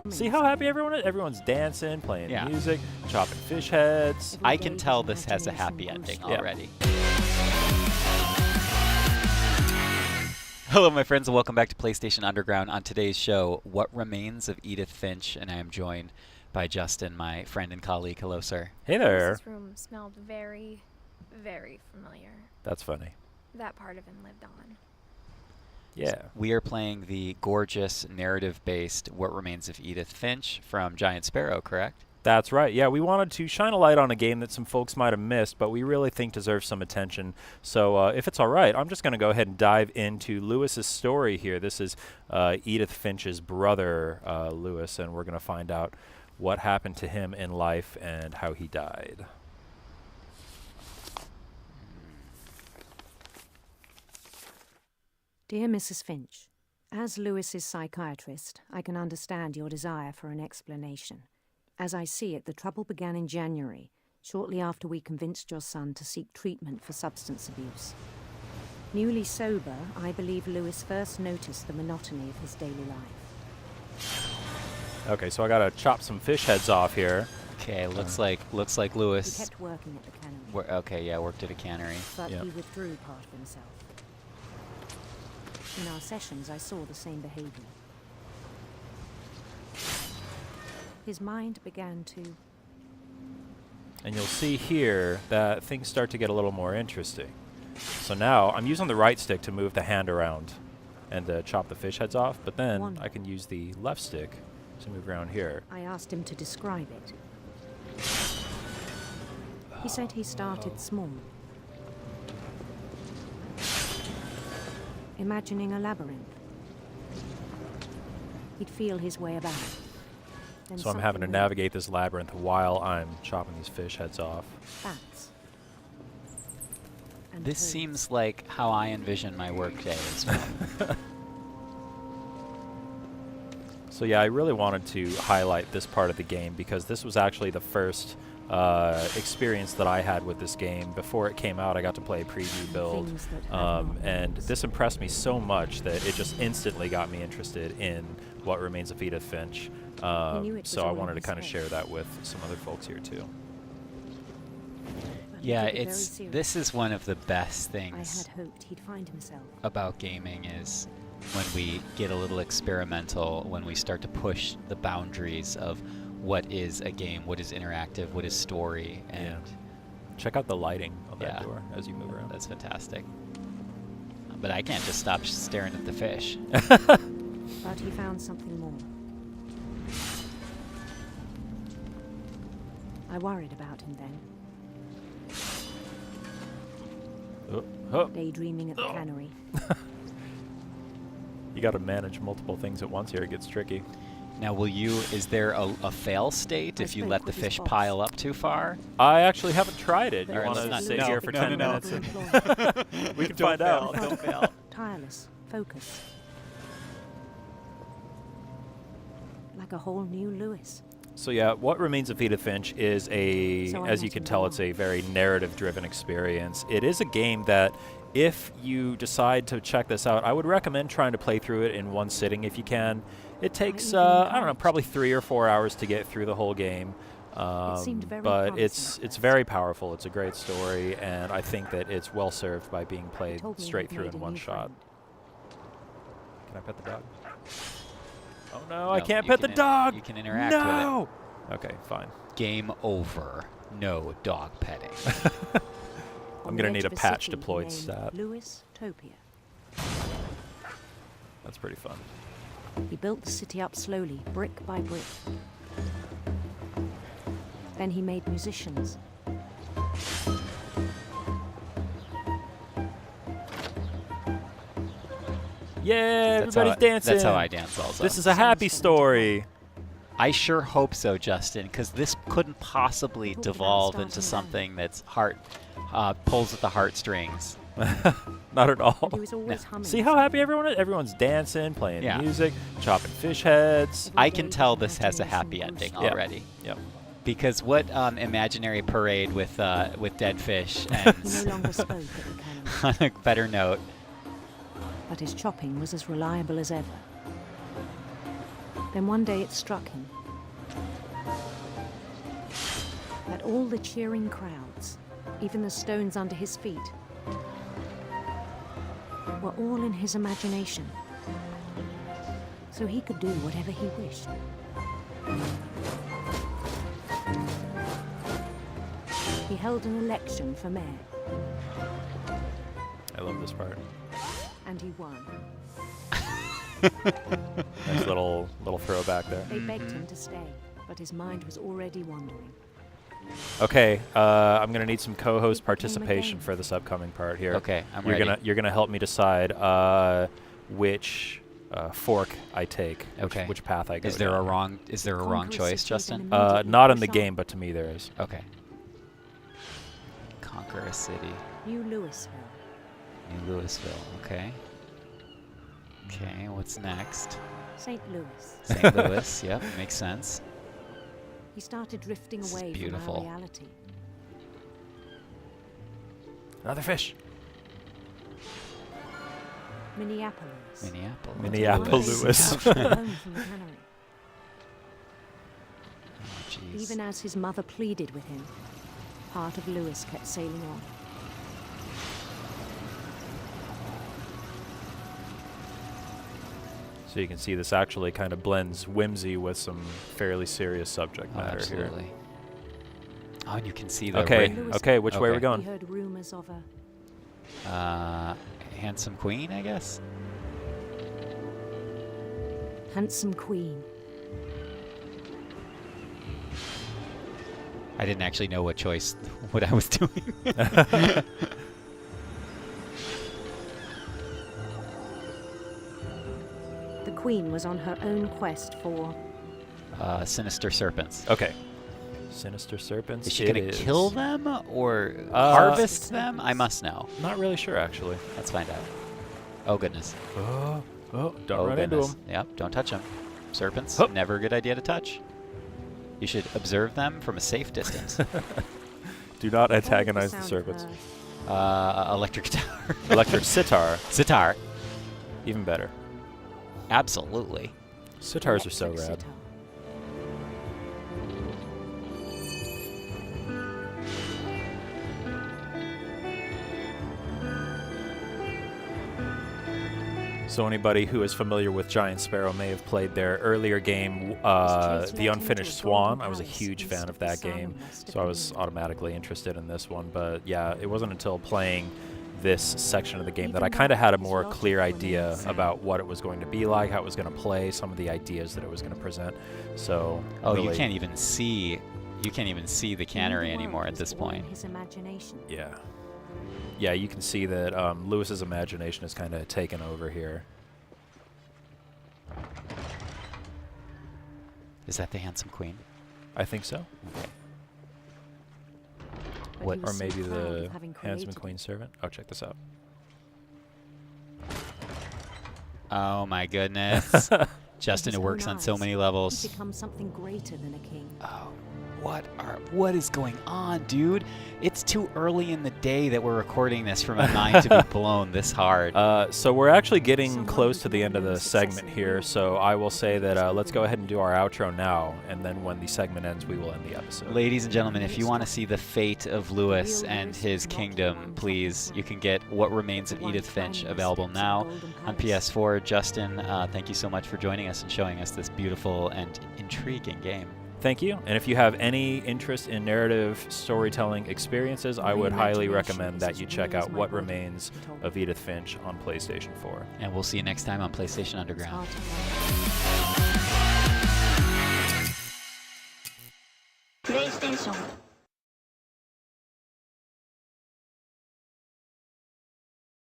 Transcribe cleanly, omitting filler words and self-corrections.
See how happy everyone is? Everyone's dancing, playing Yeah. music, chopping fish heads. I can tell this has a happy ending already. Hello, my friends, and welcome back to PlayStation Underground. On today's show, What Remains of Edith Finch, and I am joined by Justin, my friend and colleague. Hello, sir. Hey there. This room smelled very, very familiar. That's funny. That part of him lived on. Yeah. We are playing the gorgeous, narrative-based What Remains of Edith Finch from Giant Sparrow, correct? That's right. Yeah, we wanted to shine a light on a game that some folks might have missed, but we really think deserves some attention. So if it's all right, I'm just going to go ahead and dive into Lewis's story here. This is Edith Finch's brother, Lewis, and we're going to find out what happened to him in life and how he died. Dear Mrs. Finch, as Lewis's psychiatrist, I can understand your desire for an explanation. As I see it, the trouble began in January, shortly after we convinced your son to seek treatment for substance abuse. Newly sober, I believe Lewis first noticed the monotony of his daily life. Okay, so I got to chop some fish heads off here. Okay, looks like He Lewis. kept working at the cannery, Worked at a cannery. but Yeah. he withdrew part of himself. In our sessions, I saw the same behavior. His mind began to... And you'll see here that things start to get a little more interesting. So now I'm using the right stick to move the hand around and chop the fish heads off, but then Wonderful. I can use the left stick to move around here. I asked him to describe it. He said he started small, imagining a labyrinth. He'd feel his way about. Then So I'm having to something navigate this labyrinth while I'm chopping these fish heads off. bats. And This toads. seems like how I envision my workday as well. So yeah, I really wanted to highlight this part of the game because this was actually the first experience that I had with this game. Before it came out, I got to play a preview build, Things that have not and names. this impressed me so much that it just instantly got me interested in What Remains of Edith Finch. knew it was So I all in wanted to his kind of head. share that with some other folks here too. But he Yeah, took it very this seriously. is one of the best I had things hoped he'd find himself. about gaming is when we get a little experimental, when we start to push the boundaries of what is a game, what is interactive, what is story, and Check out the lighting on that Yeah. door as you move around. that's fantastic. But I can't just stop staring at the fish. But he found something more. I worried about him then, Oh, daydreaming at the cannery. you got to manage multiple things at once here. It gets tricky. Now, is there a fail state I if you spoke let the with his fish boss. pile up too far? I actually haven't tried it. You Alright, want let's to not- sit no, here for no, 10 no, no. minutes? And Employee. we can find out. Don't fail. Tireless, focus. Like a whole new Lewis. So yeah, What Remains of Edith Finch is So I as you met can him tell, there. it's a very narrative-driven experience. It is a game that, if you decide to check this out, I would recommend trying to play through it in one sitting if you can. It takes, even I don't know, encouraged. probably 3 or 4 hours to get through the whole game. seemed very But promising it's at first. very powerful. It's a great story, and I think that it's well served by being He played told me straight he'd through made in a one new shot. friend. Can I pet the dog? Oh no, I No, can't you pet the can dog! You can interact with No! Okay, fine. it. Game over. No dog petting. I'm On gonna the need edge a of patch city, he deployed named stat. Lewis Topia. That's pretty fun. He built the city up slowly, brick by brick. Then he made musicians. Yeah, That's how everybody's dancing. That's how I dance also. This is a happy story. I sure hope so, Justin, because this couldn't possibly Talked about devolve starting into a something that's pulls at the heartstrings. Not at all. And he was always humming. See how happy everyone is? Everyone's dancing, playing Yeah. music, chopping fish heads. I can tell this has a happy ending Yeah. already. Yep. Because what imaginary parade with dead fish He ends no longer spoke at the cannery, on a better note? but his chopping was as reliable as ever. Then one day it struck him that all the cheering crowds, even the stones under his feet, were all in his imagination. So he could do whatever he wished. He held an election for mayor, I love this part. and he won. Nice little throwback there. They begged him to stay, but his mind was already wandering. Okay, I'm gonna need some co-host It became a participation game. for this upcoming part here. Okay, I'm ready. You're gonna help me decide which fork I take, Okay. which path I go. Is there a down. wrong Conqueror choice, succeeded Justin? in immediately Not in the push game, on. but to me there is. Okay. Conquer a city. New Louisville. New Louisville. Okay. Okay, what's next? St. Louis. St. Louis. Yep, makes sense. He started drifting This is away from beautiful. our reality. Another fish. Minneapolis. Minneapolis. Minneapolis. Home from the cannery. Oh, jeez. Even as his mother pleaded with him, part of Louis kept sailing on. So you can see this actually kind of blends whimsy with some fairly serious subject Oh, matter here. absolutely. Oh, and you can see the Okay, ring. okay, which way are we Okay. going? He heard rumors of a Handsome queen, I guess. handsome queen. I didn't actually know what I was doing. The queen was on her own quest for Sinister serpents. Okay. Sinister serpents. Is she it gonna is. kill them or harvest them? I must know. Not really sure, actually. Let's find out. Oh goodness. Oh, don't Oh run into goodness. them. Yep. Don't touch them. Serpents. Hup. Never a good idea to touch. You should observe them from a safe distance. Do not all of antagonize the sound of serpents. her Electric guitar. Electric sitar, Sitar. even better. Absolutely. Sitars are so electric rad. sitar. So anybody who is familiar with Giant Sparrow may have played their earlier game, The Unfinished Swan. I was a huge fan of that game, so I was automatically interested in this one. But yeah, it wasn't until playing this section of the game that I kind of had a more clear idea about what it was going to be like, how it was going to play, some of the ideas that it was going to present. So Oh, really, you can't even see. You can't even see the cannery anymore at this point. His imagination. Yeah. Yeah, you can see that Lewis's imagination is kind of taken over here. Is that the handsome queen? I think so. Okay. But What- he Or was so maybe proud the of having Handsome created Queen it. servant. Oh, check this out. Oh my goodness. Justin, his it works own on so eyes, many He'd levels. become something greater than a king. Oh, what is going on, dude? It's too early in the day that we're recording this for my mind to be blown this hard. So we're actually getting Someone close who's to the end of known the success segment in here, life. so I will say that let's go ahead and do our outro now, and then when the segment ends, we will end the episode. Ladies and gentlemen, if you want to see the fate of Lewis and his kingdom, please, you can get What Remains of Edith Finch available now on PS4. Justin, thank you so much for joining us and showing us this beautiful and intriguing game. Thank you, and if you have any interest in narrative storytelling experiences, I would highly recommend that you check out What Remains of Edith Finch on PlayStation 4. And we'll see you next time on PlayStation Underground. PlayStation